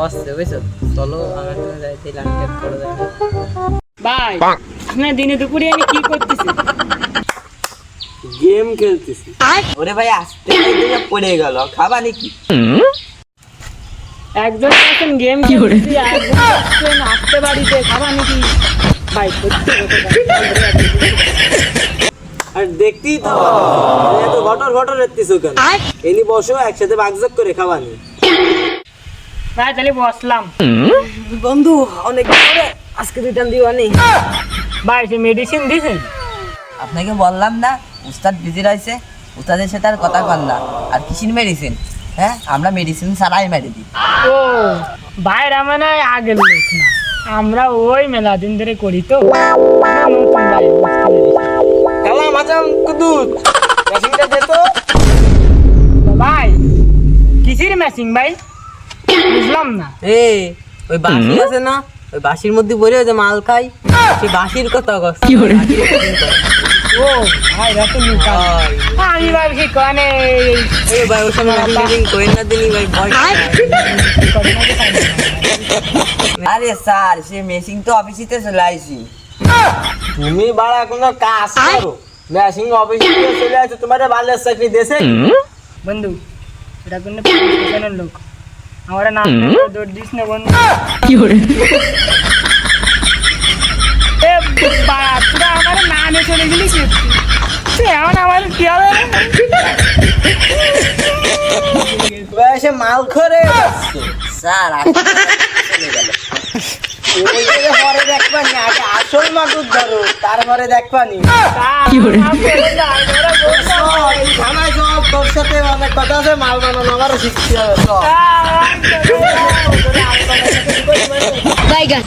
হচ্ছে বুঝছো, চলো আমার সঙ্গে যাইতে লাইন ক্যাপ করে যাই। ভাই আপনি দিনে দুপুরে আমি কি করতেছি? গেম খেলতেছি। ওরে ভাই আসতে পড়ে গেল, খাবা নাকি? একজন আছেন গেম খেলতেছি, একজন আছেন আসতে বাড়িতে খাবা নাকি? ভাই সত্যি আর দেখতেই তো এত ঘটর ঘটর এত্তিছো কেন? এনি বসো একসাথে বাগজাগ করে খাবানি। ভাই তাহলে বসলাম। বন্ধু অনেক পরে আজকে দুইটা দিওয়ানি। ভাই সে মেডিসিন দিছেন? আপনাকে বললাম না উস্তাদ বিজি রয়েছে, উস্তাদের সাথে আর কথা কর না। আর কিসির মেডিসিন? হ্যাঁ আমরা মেডিসিন ছাড়াই মেরে দিই। ও ভাইরা মানে আগের লোক না, আমরা ওই মেলা দিন ধরে করি তো নতুন ভাই বুঝতে পেরেছি। কালা মাচাম কুদুত মেশিনটা দে তো। তো ভাই কিসির ম্যাচিং ভাই বুঝলাম না। ওই বাঁশি আছে না, ওই বাঁশির মধ্যে পড়ে যে মাল খাই, সেই বাঁশির কথা কষ্ট। ও ভাই রাতে লুকা আমি ভাবছি কানে এই ভাই ওর সঙ্গে মেশিন করেন না দিনই ভাই ভয়। আরে স্যার সে মেশিন তো অফিসিতে চলে আইছি। তুমি বাড়া কোনো কাজ করো, মেশিন অফিসে দিয়ে চলে আসো, তোমার ভালো চাকরি দেশে। বন্ধু এটা কিন্তু পুলিশ স্টেশনের লোক, আমার নাম দৌড় দিস না বন্ধু। এ বাড়া তোরা আমার নামে চলে গেলি কি? এখন আমার কি হবে? এসে মাল করে স্যার চলে গেল। ওই জায়গায় পরে দেখবানি, আগে আসল মাদুর ধরো তারপরে দেখবানি। থানায় সব তোর সাথে অনেক কথা আছে, মাল বানানো আমারও শিখতে হবে। বাইগান